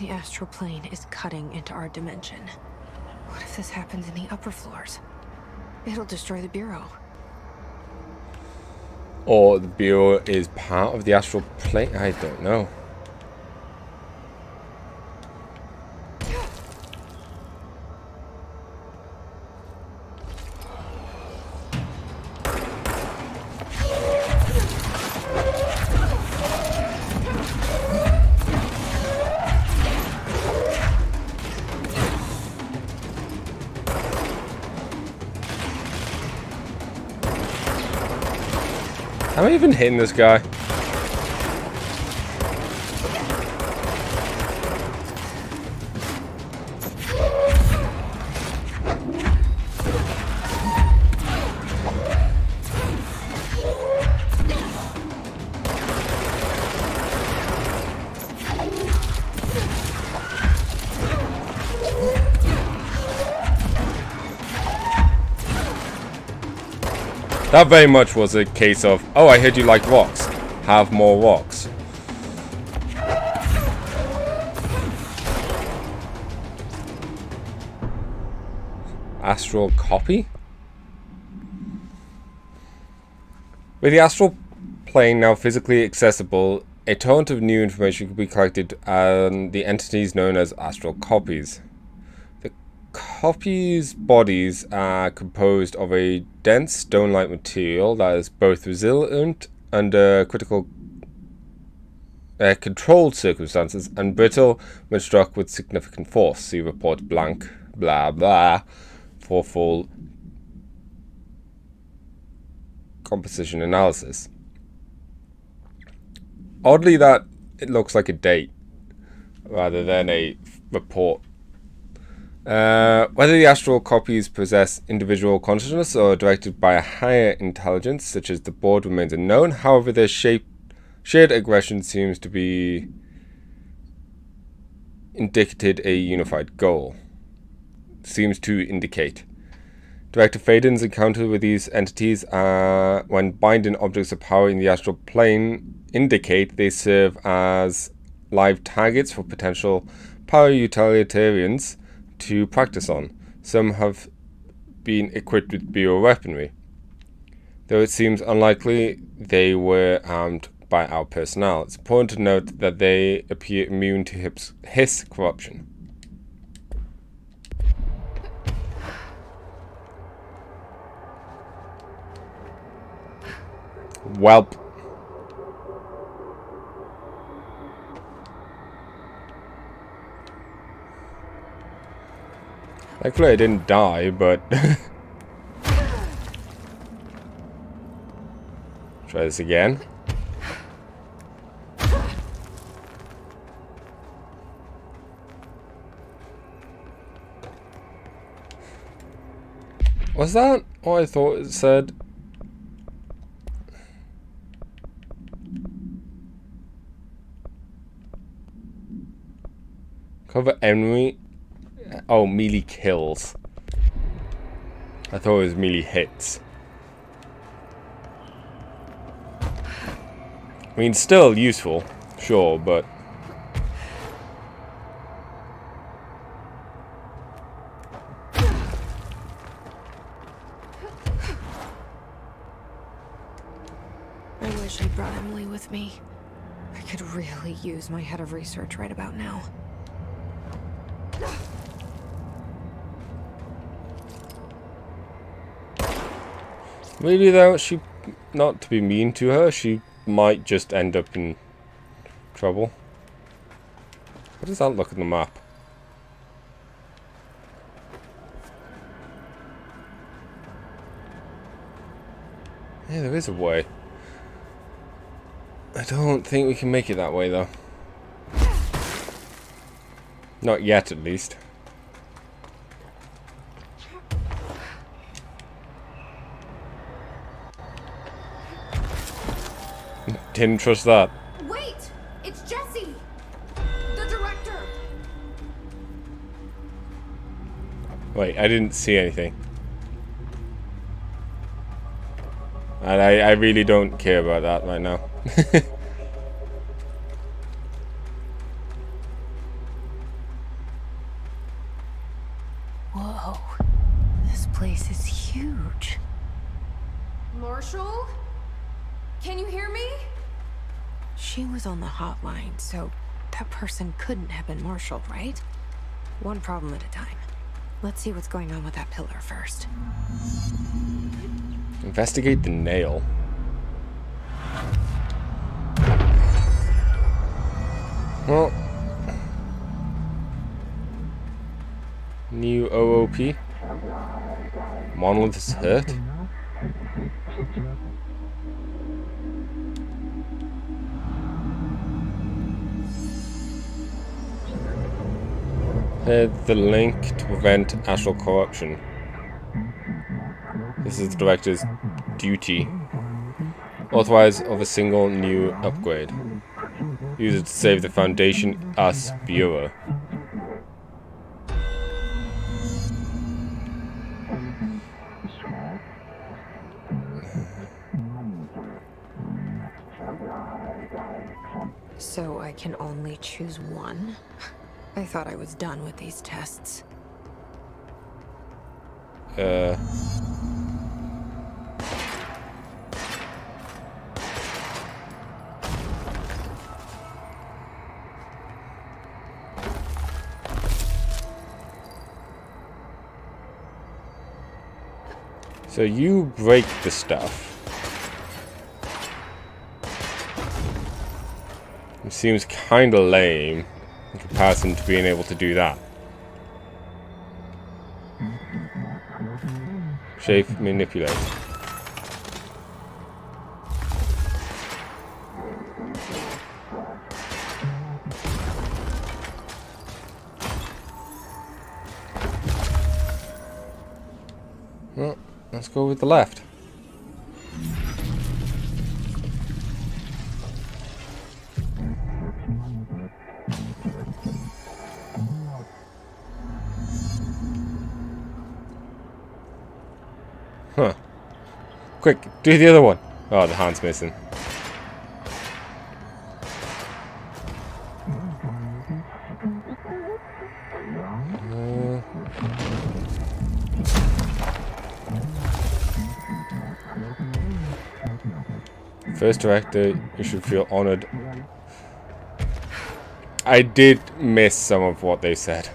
The astral plane is cutting into our dimension. What if this happens in the upper floors? It'll destroy the Bureau. Or the Bureau is part of the astral plane? I don't know. Am I even hitting this guy? That very much was a case of, oh, I heard you like rocks. Have more rocks. Astral copy? With the astral plane now physically accessible, a torrent of new information could be collected on the entities known as astral copies. Copies' bodies are composed of a dense stone-like material that is both resilient under critical controlled circumstances and brittle when struck with significant force. See report blank blah blah for full composition analysis. Oddly, that it looks like a date rather than a report. Whether the astral copies possess individual consciousness or are directed by a higher intelligence, such as the board, remains unknown. However, their shared aggression seems to be indicated a unified goal. Seems to indicate. Director Faden's encounter with these entities when binding objects of power in the astral plane indicate they serve as live targets for potential power utilitarians to practice on. Some have been equipped with bioweaponry, though it seems unlikely they were armed by our personnel. It's important to note that they appear immune to Hiss corruption. Welp. Thankfully I didn't die, but... Try this again. Was that what I thought it said? Cover enemy. Oh, melee kills. I thought it was melee hits. I mean, still useful, sure, but... I wish I brought Emily with me. I could really use my head of research right about now. Really though, not to be mean to her, she might just end up in trouble. What does that look at the map? Yeah, there is a way. I don't think we can make it that way though. Not yet, at least. Didn't trust that. Wait! It's Jesse! The director! Wait, I didn't see anything. And I really don't care about that right now. Whoa. This place is huge. Marshall? Can you hear me? She was on the hotline, so that person couldn't have been Marshall, right? One problem at a time. Let's see what's going on with that pillar first. Investigate the nail. Well, new OOP. Monolith is hurt. The link to prevent astral corruption. This is the director's duty. Authorize of a single new upgrade. Use it to save the Foundation US Bureau. So I can only choose one? I thought I was done with these tests. So you break the stuff. It seems kinda lame in comparison to being able to do that. Shape, manipulate. Well, let's go with the left. Huh. Quick, do the other one. Oh, the hand's missing. First director, you should feel honored. I did miss some of what they said.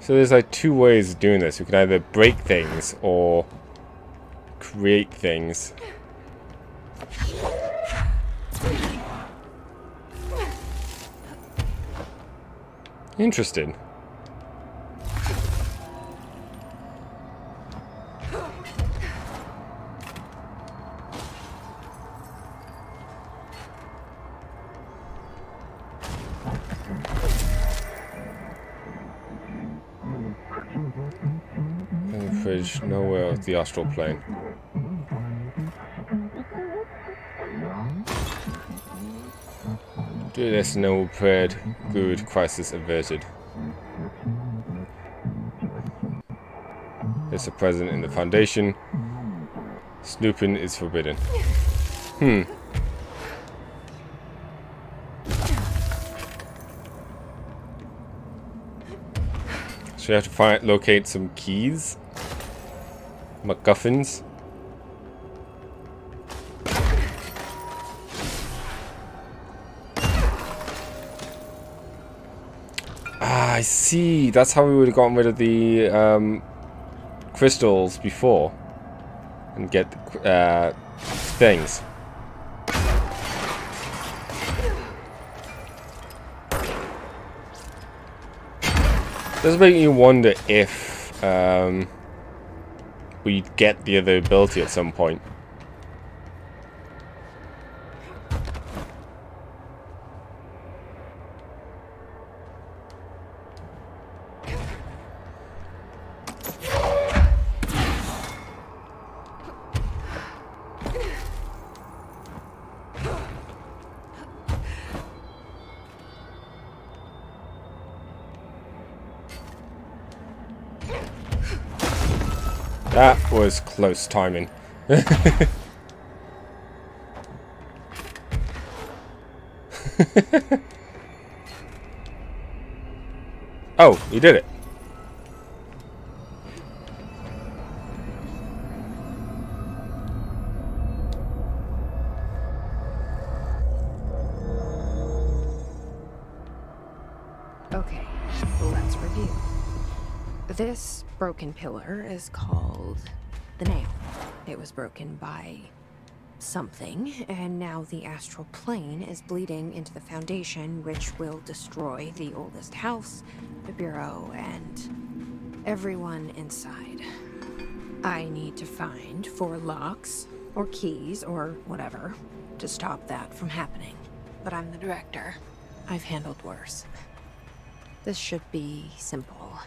So there's like two ways of doing this. You can either break things or create things. Interesting. Fridge, nowhere of the astral plane. Do this, no prayed. Good, crisis averted. There's a present in the Foundation. Snooping is forbidden. So you have to locate some keys. MacGuffins. Ah, I see. That's how we would have gotten rid of the crystals before. And get things. Does make you wonder if we'd get the other ability at some point. That was close timing. Oh, he did it. Okay, let's review. This broken pillar is called the Nail. It was broken by something, and now the astral plane is bleeding into the foundation, which will destroy the oldest house, the bureau, and everyone inside. I need to find 4 locks, or keys, or whatever, to stop that from happening. But I'm the director. I've handled worse. This should be simple-ish.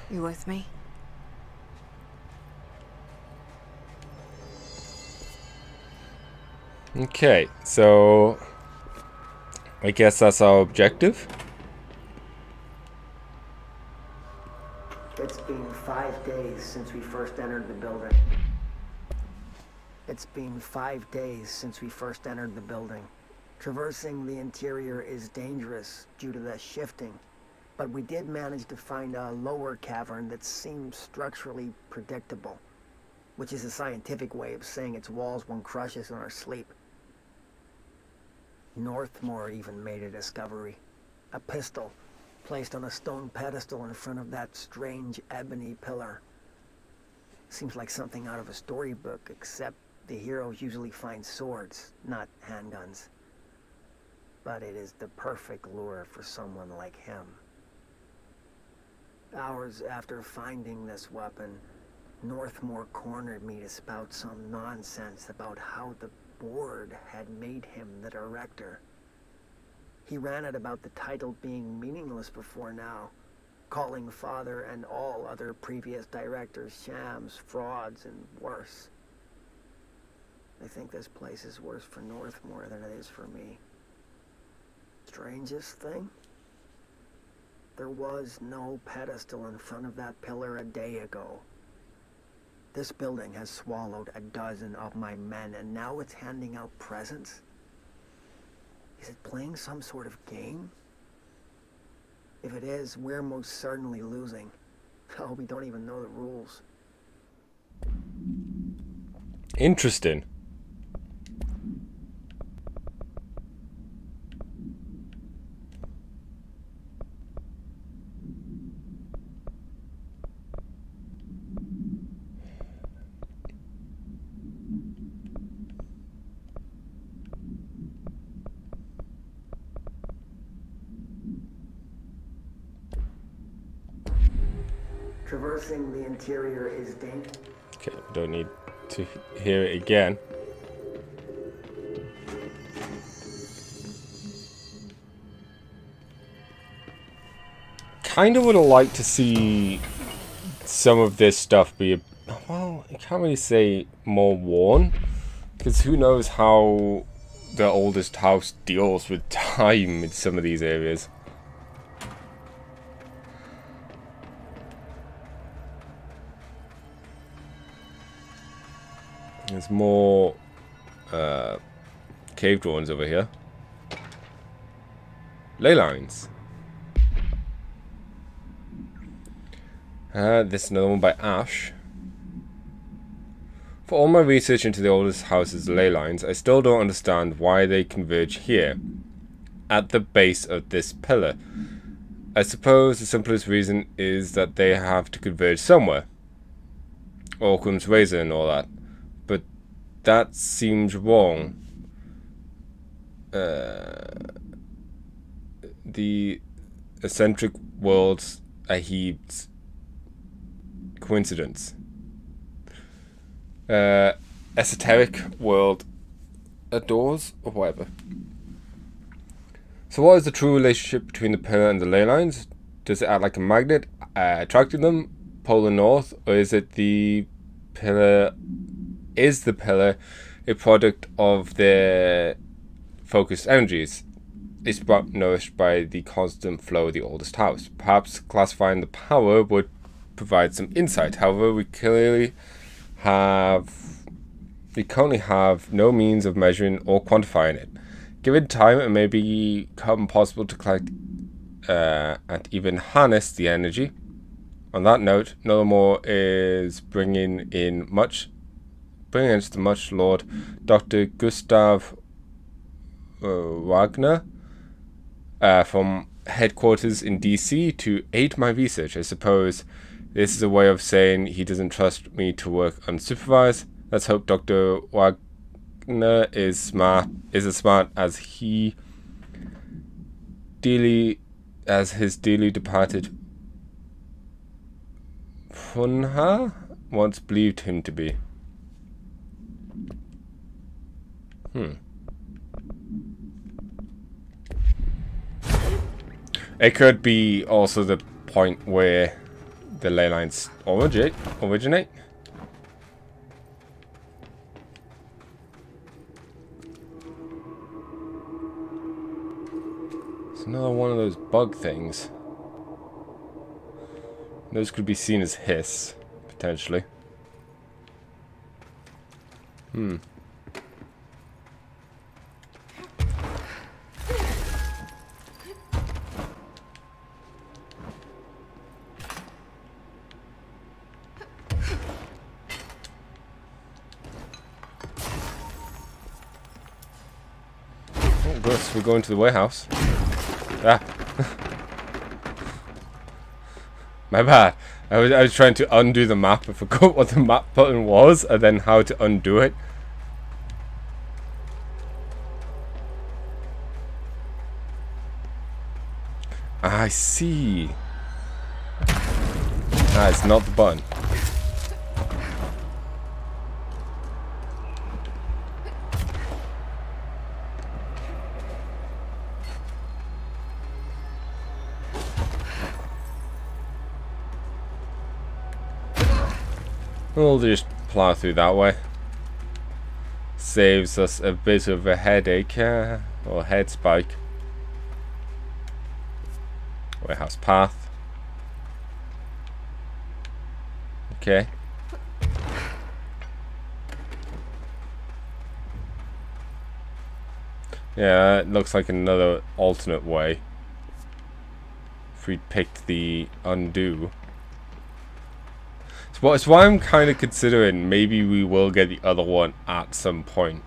You with me? Okay, so I guess that's our objective. It's been 5 days since we first entered the building. It's been 5 days since we first entered the building. Traversing the interior is dangerous due to the shifting, but we did manage to find a lower cavern that seems structurally predictable, which is a scientific way of saying its walls won't crush us in our sleep. Northmore even made a discovery. A pistol placed on a stone pedestal in front of that strange ebony pillar. Seems like something out of a storybook, except the heroes usually find swords, not handguns. But it is the perfect lure for someone like him. Hours after finding this weapon, Northmore cornered me to spout some nonsense about how the board had made him the director. He ran it about the title being meaningless before now, calling Father and all other previous directors shams, frauds, and worse. I think this place is worse for Northmore than it is for me. Strangest thing? There was no pedestal in front of that pillar a day ago. This building has swallowed a dozen of my men, and now it's handing out presents? Is it playing some sort of game? If it is, we're most certainly losing. Oh, we don't even know the rules. Interesting. Traversing the interior is dangerous. Okay, don't need to hear it again. Kind of would have liked to see some of this stuff be, well, I can't really say more worn, because who knows how the oldest house deals with time in some of these areas. There's more cave drawings over here. Ley lines. This is another one by Ash. For all my research into the oldest house's ley lines, I still don't understand why they converge here, at the base of this pillar. I suppose the simplest reason is that they have to converge somewhere. Occam's razor and all that. But that seems wrong. The eccentric worlds are heaped coincidence. Esoteric world adores or whatever. So what is the true relationship between the pillar and the ley lines? Does it act like a magnet, attracting them, polar north, or is it the pillar? Is the pillar a product of their focused energies? It's nourished by the constant flow of the oldest house. Perhaps classifying the power would provide some insight. However, we currently have no means of measuring or quantifying it. Given time, it may become possible to collect and even harness the energy. On that note, Nullmore is bringing in the much Lord Dr. Gustav Wagner from headquarters in DC to aid my research. I suppose this is a way of saying he doesn't trust me to work unsupervised. Let's hope Dr. Wagner is as smart as his dearly departed Funha once believed him to be. It could be also the point where the ley lines originate. It's another one of those bug things. Those could be seen as hiss, potentially. We're going to the warehouse. Ah. My bad. I was trying to undo the map. I forgot what the map button was and then how to undo it. I see. Ah, it's not the button. We'll just plow through that way. Saves us a bit of a headache or head spike. Warehouse path. Okay. Yeah, it looks like another alternate way. If we picked the undo. It's why I'm kind of considering maybe we will get the other one at some point.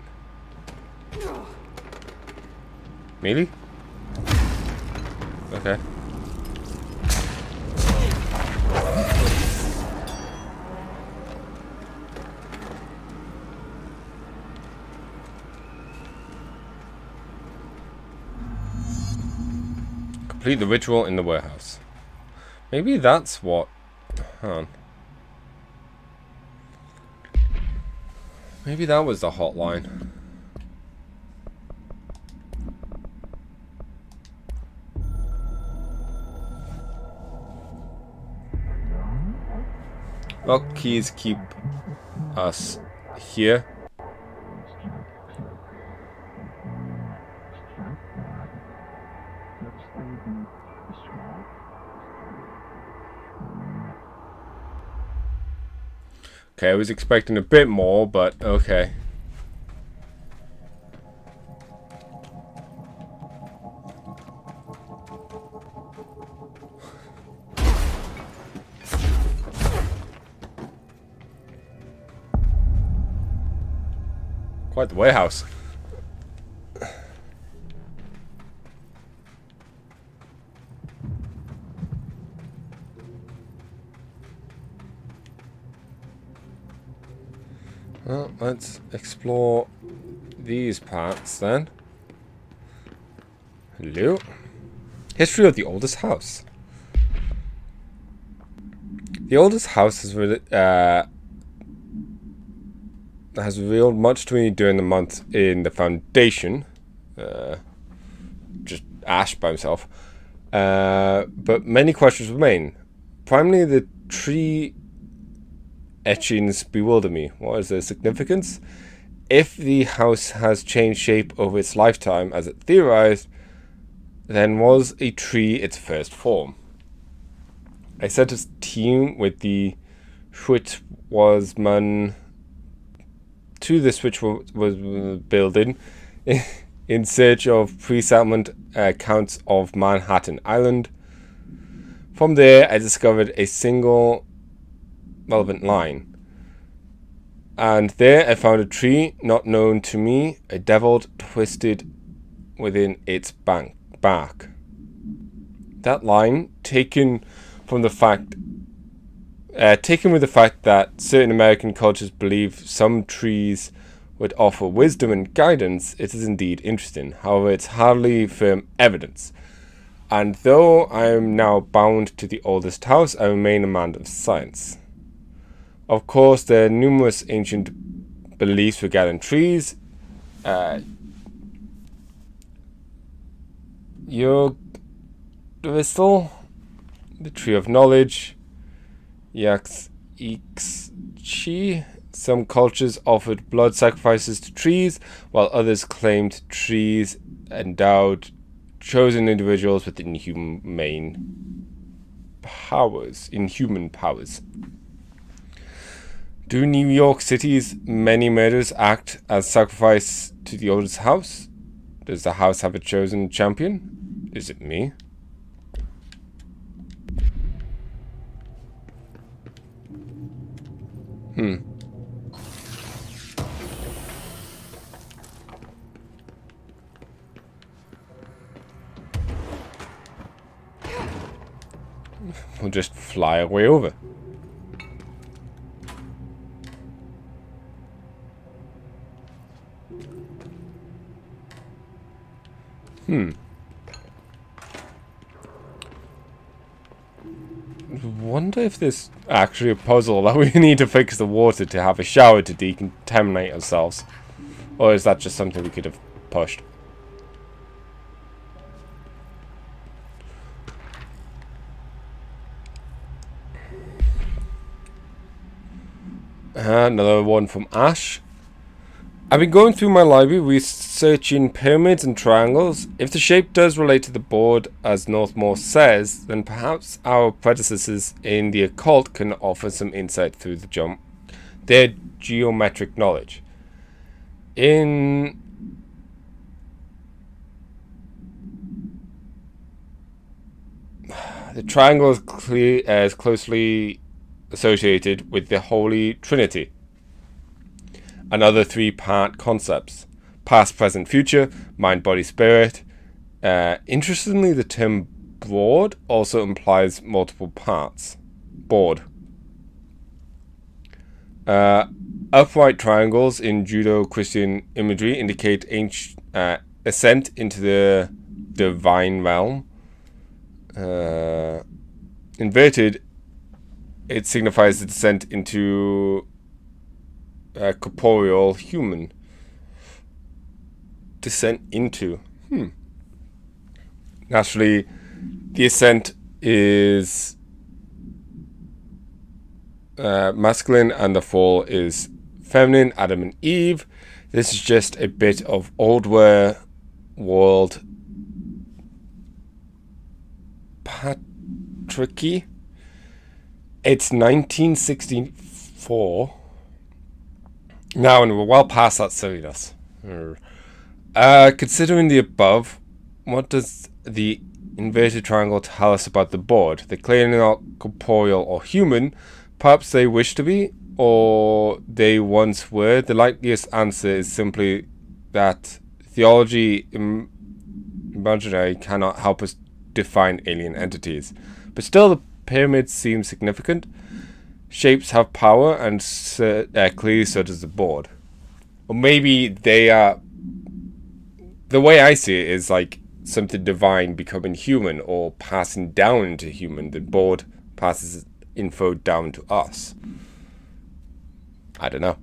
Really? Okay. Complete the ritual in the warehouse. Maybe that's what... Hang on. Maybe that was the hotline. Lock keys keep us here. Okay, I was expecting a bit more, but okay. Quite the warehouse. Well, let's explore these parts then. Hello. History of the oldest house. The oldest house has revealed much to me during the month in the Foundation. Just Ash by himself. But many questions remain. Primarily, the tree etchings bewilder me. What is their significance? If the house has changed shape over its lifetime, as it theorized, then was a tree its first form? I sent a team with the Schwitzwassmann to the Schwitzwassmann building in search of pre-settlement accounts of Manhattan Island. From there, I discovered a single relevant line. And there I found a tree not known to me, a deviled twisted within its bark. That line, taken with the fact that certain American cultures believe some trees would offer wisdom and guidance, it is indeed interesting. However, it's hardly firm evidence. And though I am now bound to the oldest house, I remain a man of science. Of course, there are numerous ancient beliefs regarding trees. Yggdrasil, the tree of knowledge, Yaxixchi. Some cultures offered blood sacrifices to trees, while others claimed trees endowed chosen individuals with inhuman powers. Do New York City's many murders act as sacrifice to the oldest house? Does the house have a chosen champion? Is it me? We'll just fly away over. Wonder if there's actually a puzzle that we need to fix the water to have a shower to decontaminate ourselves. Or is that just something we could have pushed? Another one from Ash. I've been going through my library researching pyramids and triangles. If the shape does relate to the board, as Northmore says, then perhaps our predecessors in the occult can offer some insight through their geometric knowledge. The triangle is closely associated with the Holy Trinity and other three-part concepts: past, present, future, mind, body, spirit. Interestingly, the term broad also implies multiple parts. Board. Upright triangles in Judeo-Christian imagery indicate ascent into the divine realm. Inverted, it signifies the descent into corporeal human. Descent into. Naturally, the ascent is masculine and the fall is feminine, Adam and Eve. This is just a bit of old world patriarchy. It's 1964. Now, and we're well past that silliness. Considering the above, what does the inverted triangle tell us about the board? They're clearly not corporeal or human. Perhaps they wish to be, or they once were. The likeliest answer is simply that theology imaginary cannot help us define alien entities. But still, the pyramids seem significant. Shapes have power, and clearly so does the board. Or maybe they are... The way I see it is like something divine becoming human or passing down into human. The board passes info down to us. I don't know.